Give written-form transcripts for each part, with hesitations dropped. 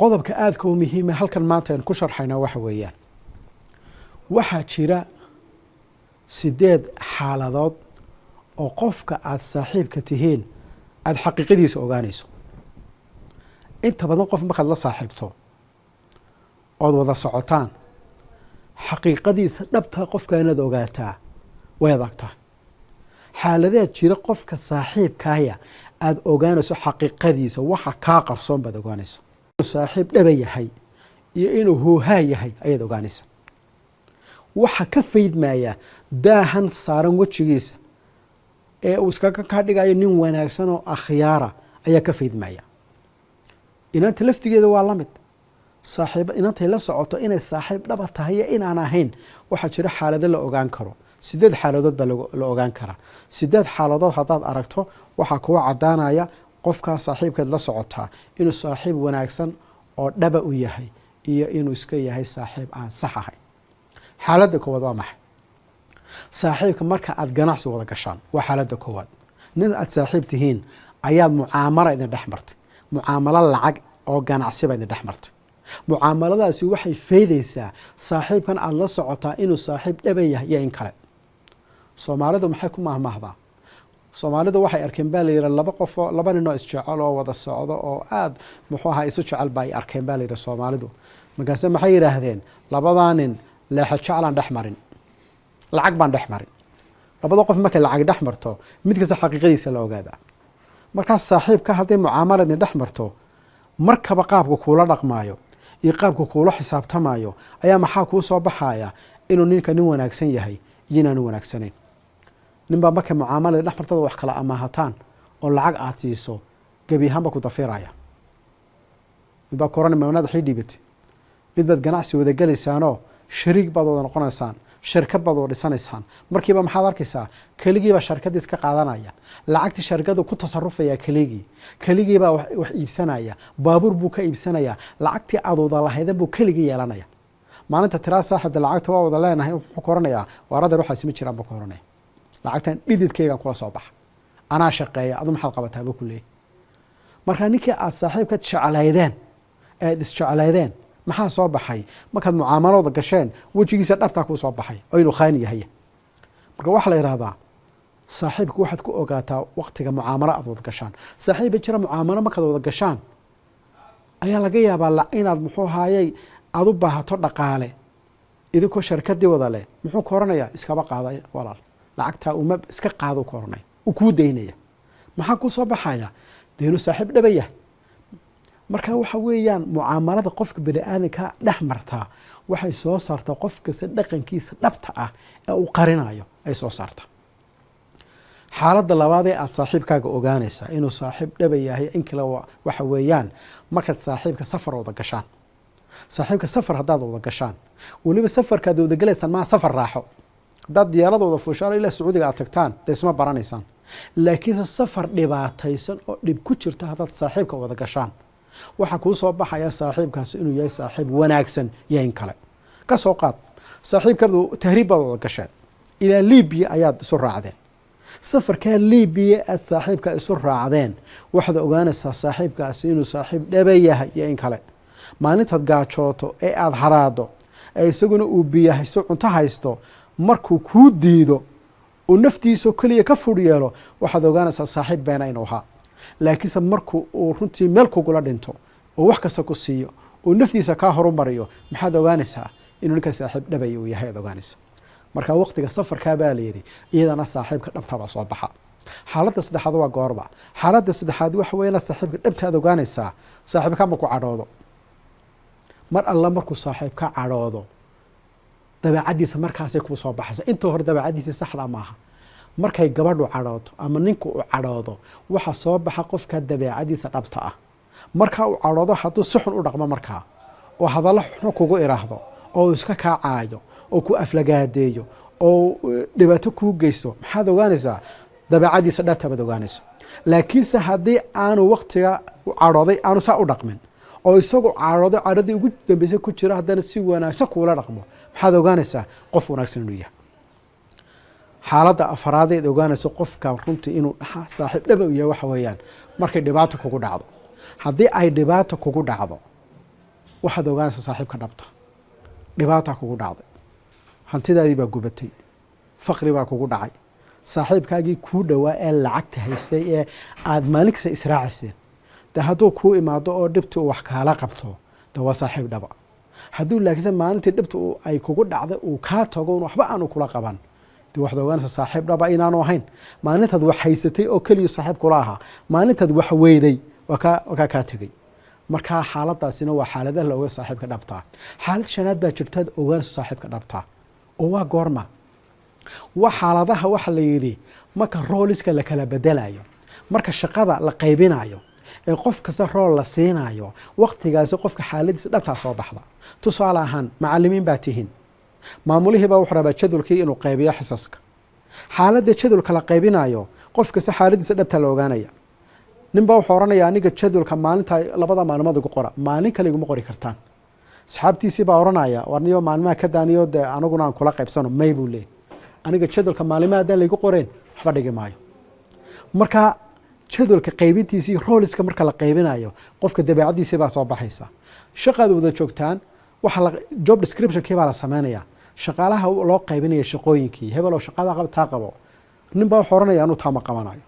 qodobka aadka u muhiima halkan maanta aan ku sharxayna waxa weeyaan waxaa jira 8 xaaladood oo qofka aad saaxiibka tihiin aad xaqiiqadiisa ogaanayso. inta badan qof markaad la saaxiibto ood wada socotaan xaqiiqadiisa dhabta qofka inaad ogaataa way adagtaa. xaaladaha jira qofka saaxiibkaaya aad ogaanayso xaqiiqadiisa waxa kaa qarsoon baad ogaanaysa. saaxiib dhaba yahay iyo inuu hoohaa yahay ayaad ogaanaysa. waxa ka faydmaya daahan saaran wajigiisa ee uu iskaga ka dhigayo nin wanaagsan oo akhyaara ayaa ka faydmaya. inanta laftigeeda waa la mid. saaxiib inantay la socoto inay saaxiib dhaba tahay inaan ahayn waxa jira xaalado la ogaan karo. 8 xaaladood baa la ogaan karaa. 8 xaaladood haddaad aragto waxaa kuwa cadaanaya qofkaa saaxiibkeed la socotaa inuu saaxiib wanaagsan oo dhaba u yahay iyo inuu iska yahay saaxiib aan sax ahayn. xaaladda koowaad waa maxay? saaxiibka marka aad ganacsi wada gashaan waa xaaladda koowaad. nin aad saaxiib tihiin ayaad mucaamalo idin dhex martay. mucaamalo lacag oo ganacsi baa idin dhex martay. mucaamaladaasi waxay faydaysaa saaxiibkan aad la socotaa inuu saaxiib dhaba yahay iyo in kale. soomaalidu maxay ku mahmaahdaa? soomaalidu waxay arkeen baa la yidhi laba nin oo isjecel oo wada socdo oo aad muxuu ahaa isu jecel baa ay arkeen baa la yidhi soomaalidu. markaase maxay yidhaahdeen labadaa nin leexa jeclaan dhex marin, lacag baan dhex marin. labada qof markay lacag dhex marto mid kasta xaqiiqadiisa la ogaadaa. markaas saaxiibka hadday mucaamalad dhex marto markaba qaabka kuula dhaqmaayo iyo qaabka kuula xisaabtamayo ayaa maxaa kuu soo baxaya inuu ninka nin wanaagsan yahay iyo inaanu wanaagsanayn. ninbaa markay mucaamalada dhex martada wax kala amaahataan oo lacag aad siiso gebi ahaanba ku dafiraya. midbaa korani mamnada xii dhiibate mid baad ganacsi wada gelaysaanoo shariig baad wada noqonaysaan, shirkad baad wada dhisanaysaan. markiiba maxaad arkaysaa keligiibaa sharkadii iska qaadanaya, lacagtii sharkadu ku tasarufaya keligiibaa wax iibsanaya, baabuur buu ka iibsanaya, lacagtii aad wada lahaydan buu keligii yeelanaya. maalinta tiraa saaxibda lacagta waa wada leenahay wuxuu ka oranayaa waaradeer waxaasi ma jiraan buu ka oranaya. lacagtan dhididkaygan kula soo baxa, anaa shaqeeya, adu maxaad qabataa buu ku leeyahy. markaa ninkii aad saaxiibka jeclaydeen eed isjeclaydeen maxaa soo baxay? markaad mucaamalooda gasheen wejigiisa dhabtaa kuu soo baxay oo inuu khaani yahay. marka waxaa la yidhahdaa saaxiibka waxaad ku ogaataa waqtiga mucaamalo aad wada gashaan. saaxiibba jira mucaamalo markaad wada gashaan ayaa laga yaabaa inaad muxuu haayay aad u baahato dhaqaale idinkoo sharkadii wada leh. muxuu ka oranayaa iskaba qaada walaal, lacagtaa uma iska qaado ka oranaya, uu kuu daynaya. maxaa kuu soo baxaya? dee inuu saaxiib dhaba yahay. marka waxa weeyaan mucaamalada qofka bani aadamka dhex martaa waxay soo saartaa qof kasta dhaqankiisa dhabta ah ee uu qarinayo ay soo saartaa. xaaladda labaad ee aad saaxiibkaaga ogaanaysaa inuu saaxiib dhaba yahay in kale waxa weeyaan markaad saaxiibka safar wada gashaan. saaxiibka safar haddaad wada gashaan weliba safarkaad wada galaysaan maa safar raaxo. haddaad diyaarada wada fuushaan ilaa sacuudiga aad tagtaan dee isma baranaysaan. laakiinse safar dhibaataysan oo dhib ku jirta haddaad saaxiibka wada gashaan waxaa kuu soo baxaya saaxiibkaasi inuu yahay saaxiib wanaagsan iyo in kale. ka soo qaad saaxiibkaadu tahriib baad wada gasheen ilaa libiya ayaad isu raacdeen. safarkaa libiya aad saaxiibka isu raacdeen waxaad ogaanaysaa saaxiibkaasi inuu saaxiib dhaba yahay iyo in kale. maalintaad gaajooto ee aada haraado ee isaguna uu biyo haysto cunto haysto markuu kuu diido uu naftiisao keliya ka fudh yeelo waxaad ogaanaysaa saaxiib beena inuu ahaa. laakiinse marku uu runtii meel kugula dhinto oo wax kasta ku siiyo oo naftiisa kaa horumariyo maxaad ogaanaysaa inuu ninka saaxiib dhabaya uu yahay aad ogaanaysa. marka waqtiga safarkaa baa la yidhi iyadana saaxiibka dhabtabaa soo baxa. xaaladda saddexaad waa goorba? xaaladda saddexaad waxa weeyana saaxiibka dhabta aad ogaanaysaa saaxiibka markuu cadhoodo. mar alla markuu saaxiib ka cadhoodo dabeecaddiisa markaasay kuu soo baxaysa. inta hore dabeecaddiisa saxda maaha. markay gabadhu cadhooto ama ninku uu cadhoodo waxa soo baxa qofka dabeecadiisa dhabta ah. markaa uu cadhoodo hadduu si xun u dhaqmo markaa oo hadallo xun kugu iraahdo oo iska kaacaayo oo ku aflagaadeeyo oo dhibaato kuu geysto maxaad ogaanaysaa? dabeecadiisa dhabta baad ogaanaysa. laakiinse haddii aanu waqtiga cadhooday aanu saa u dhaqmin oo isagoo cadhoodo cadhadii ugu dambeysay ku jira haddana si wanaagsan kuula dhaqmo maxaad ogaanaysaa? qof wanaagsan inuu yahay. xaaladda afraadeed ogaanayso qofka runtii inuu saaxiib dhaba u yahay waxa weeyaan markay dhibaato kugu dhacdo. haddii ay dhibaato kugu dhacdo waxaad ogaanaysaa saaxiibka dhabta dhibaataa kugu dhacday hantidaadii baa gubatay faqri baa kugu dhacay saaxiibkaagii kuu dhowaa ee lacagta haystay ee aada maalin kasta israacayseen de hadduu kuu imaado oo dhibti uu wax kaala qabto de waa saaxiib dhaba hadduu laakiinse maalintii dhibta ay kugu dhacday uu kaa tago waxba aanu kula qaban de waxaad ogaanaysaa saaxiib dhaba inaanu ahayn maalintaad wax haysatay oo keliya saaxiib kula ahaa maalintaad wax weyday waa kaa tegey markaa xaaladaasina waa xaaladaha la oga saaxiibka dhabtaa xaalad shanaad baa jirtaad ogaanaysa saaxiibka dhabtaa oo waa goorma waa xaaladaha waxa la yidhi marka rooliska la kala bedelayo marka shaqada la qaybinayo ee qof kasta rool la siinayo waqtigaasi qofka xaaladiisa dhabtaa soo baxda tusaale ahaan macalimiin baa tihiin maamulihii baa wuxuu rabaa jadwalkii inuu qaybiyo xisaska xaaladda jadwalka la qaybinayo qof kasta xaaladiisa dhabtaa la ogaanaya nin baa wuxuu oranaya aniga jadwalka maalinta labada maalmood igu qora maalin kale iguma qori kartaan asxaabtiisii baa oranaya warniyo maalmaha ka daaniyo dee anaguna aan kula qaybsano may buu leeyay aniga jadwalka maalimaha haddaan laygu qoreen waxba dhigi maayo marka jadwalka qaybintiisii rooliska marka la qaybinayo qofka dabeecadiisii baa soo baxaysa shaqaad wada joogtaan waxa job descriptionkii baa la sameynaya shaqaalaha loo qaybinaya shaqooyinkii hebel oo shaqada taa qabo nin baa wuxuu oranaya anuu taama qabanayo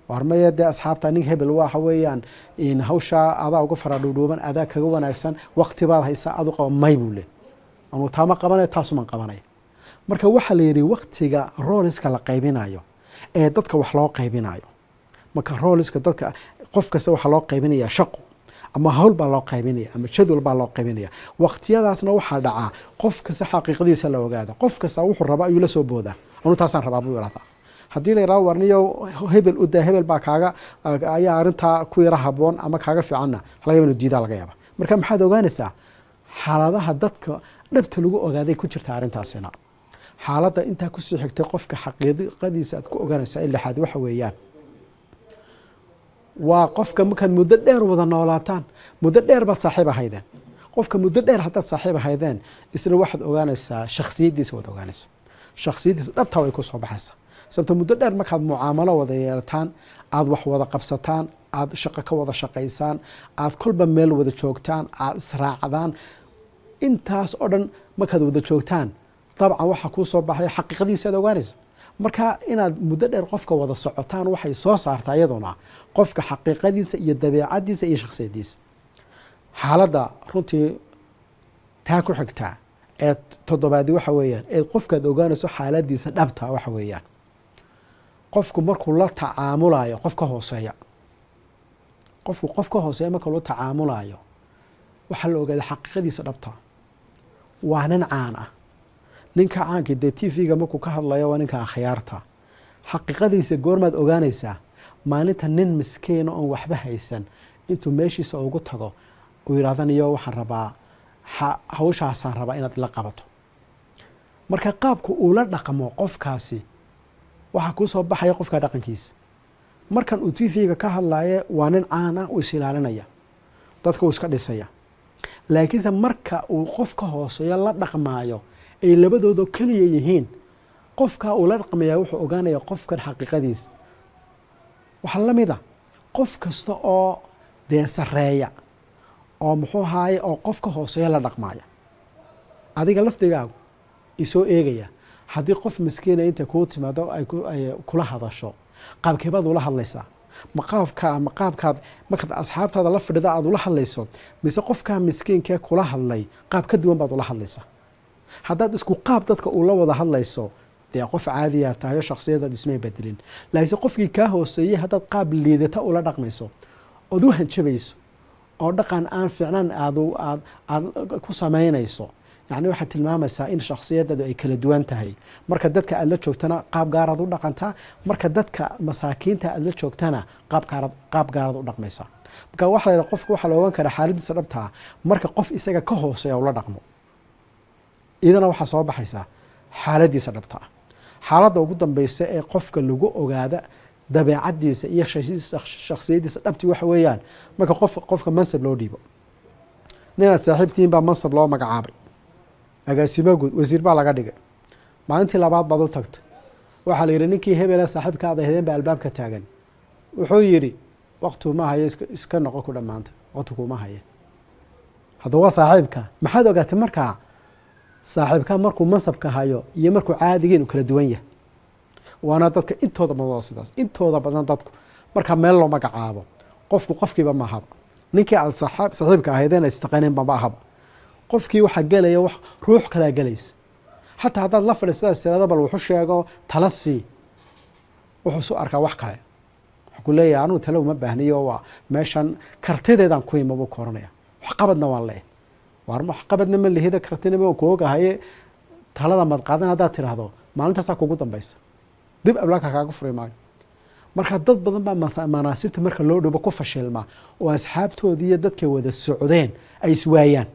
warmaya dee asxaabta nin hebel waxa weeyaan in hawshaa adaa uga fara dhuudhuuban adaa kaga wanaagsan waqti baad haysaa adu qaba may buu le anuu taama qabanaya taasuman qabanaya marka waxaa la yidhi waqtiga rooliska la qaybinayo ee dadka wax loo qaybinayo marka rooliska dadka qof kasta waxaa loo qaybinaya shaqo ama hawl baa loo qaybinaya ama jadwal baa loo qaybinaya waqtiyadaasna waxaa dhacaa qof kasta xaqiiqadiisa la ogaada qof kasta wuxuu raba ayuu la soo boodaa anuu taasaan rabaa buu yidhahdaa haddii la yidhahdo warniyo hebel udaa hebel baa kaaga ayaa arrintaa ku yara haboon ama kaaga fiicanna laga yaaba inu diidaa laga yaaba marka maxaad ogaanaysaa xaaladaha dadka dhabta lagu ogaaday ku jirta arrintaasina xaaladda intaa kusii xigtay qofka xaqiiqadiisa aad ku ogaanaysaa in lixaad waxa weeyaan waa qofka markaad muddo dheer wada noolaataan muddo dheer baad saaxiib ahaydeen qofka muddo dheer haddaad saaxiib ahaydeen isna waxaad ogaanaysaa shaksiyaddiisa waad ogaanaysaa shaksiyaddiisa dhabtaa way ku soo baxaysaa sababto muddo dheer markaad mucaamalo wada yeelataan aada wax wada qabsataan aada shaqo ka wada shaqaysaan aada kolba meel wada joogtaan aada israacdaan intaas oo dhan markaad wada joogtaan dabcan waxaa kuu soo baxaya xaqiiqadiisa aad ogaanaysa marka inaad muddo dheer qofka wada socotaan waxay soo saartaa iyaduna qofka xaqiiqadiisa iyo dabeecadiisa iyo shaksiyadiisa xaaladda runtii taa ku xigtaa ee toddobaadi waxa weeyaan ee qofkaad ogaanayso xaaladiisa dhabta waxa weeyaan qofku markuu la tacaamulayo qof ka hooseeya qofku qof ka hooseeya markuu la tacaamulayo waxaa la ogaada xaqiiqadiisa dhabta waa nin caan ah ninka caankii dee t v-ga markuu ka hadlayo waa ninka akhyaarta xaqiiqadiisa goormaad ogaanaysaa maalinta nin miskiina oon waxba haysan intuu meeshiisa ugu tago uu yidhahdan iyo waxaan rabaa hawshaasaan rabaa inaad la qabato marka qaabku uu la dhaqmo qofkaasi waxaa kuu soo baxaya qofka dhaqankiisa markan uu t v-ga ka hadlaye waa nin caan ah uu is ilaalinaya dadka uu iska dhisaya laakiinse marka uu qof ka hooseeyo la dhaqmaayo ay labadooda keliya yihiin qofka uu la dhaqmaya wuxuu ogaanaya qofkan xaqiiqadiisa waxaa la mid a qof kasta oo dee sareeya oo muxuu ahaaye oo qof ka hooseeya la dhaqmaya adiga lafdigaagu isoo eegaya haddii qof miskiina inta kuu timaado ay kula hadasho qaabkeebaad ula hadlaysaa maqaabkaad markaad asxaabtaada la fadhida aad ula hadlayso mise qofkaa miskiinkee kula hadlay qaab ka duwan baad ula hadlaysaa haddaad isku qaab dadka ula wada hadlayso dee qof caadiyaa tahayo shaksiyadaad ismay bedelin laakiinse qofkii kaa hooseeyey haddaad qaab liidata ula dhaqmayso ood u hanjabayso oo dhaqan aan fiicnaan aad ku samaynayso yacni waxaad tilmaamaysaa in shaksiyadaadu ay kala duwan tahay marka dadka aad la joogtana qaab gaaraad u dhaqantaa marka dadka masaakiinta aad la joogtana qaab gaaraad u dhaqmaysaa marka waxa la yidhaha qofka waxaa la ogan karaa xaaladiisa dhabtaa marka qof isaga ka hooseeya ula dhaqmo iyadana waxaa soo baxaysaa xaaladiisa dhabta ah xaaladda ugu dambeysa ee qofka lagu ogaada dabeecadiisa iyo shaksiyadiisa dhabtii waxa weeyaan marka qofka mansab loo dhiibo ninaad saaxiibtihiin baa mansab loo magacaabay agaasimo guud wasiir baa laga dhigay maalintii labaad baad u tagtay waxaa la yidhi ninkii hebela saaxiibkaada ahaydeen baa albaabka taagan wuxuu yidhi waqti uma haye iska noqo ku dhammaanta waqti kuma haye hadda waa saaxiibka maxaad ogaatay markaa saaxiibka markuu mansabka hayo iyo markuu caadiga inuu kala duwan yahay waana dadka intooda badan sidaas intooda badan dadku marka meel loo magacaabo qofkiiba ma ahaba ninkii aad saaxiibka ahaydeen istaqaaneen ba ahaba qofkii waxa galaya wax ruux kala galaysa xataa haddaad la fadhiistaa sirada bal wuxuu sheego tala sii wuxuu soo arkaa wax kale wuxuu ku leeyahay anuu talo uma baahniyo waa meeshan kartideedan ku imabo koranaya wax qabadna waan leeyahay warma wax qabadna ma lihida kartina ma ku ogahay talada mad qaadan haddaad tiraahdo maalintaas kugu dambaysa dib ablaaka kaaga furay maayo marka dad badan baa manaasibta marka loo dhubo ku fashilma oo asxaabtoodii iyo dadkay wada socdeen ay iswaayaan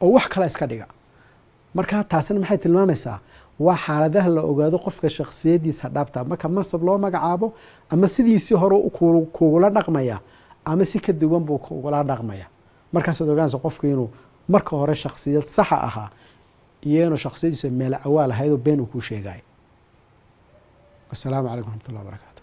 oo wax kale iska dhiga marka taasina maxay tilmaamaysaa waa xaaladaha la ogaado qofka shakhsiyadiisa dhabta marka mansab loo magacaabo ama sidiisii hore kugula dhaqmaya ama si ka duwan buu kugula dhaqmaya markaasaad ogaanaysa qofku inuu marka hore shakhsiyad saxa ahaa iyo inuu shakhsiyadiisa meel awaal ahayd oo been uu ku sheegay. Assalaamu calaykum waraxmatullahi wabarakaatu.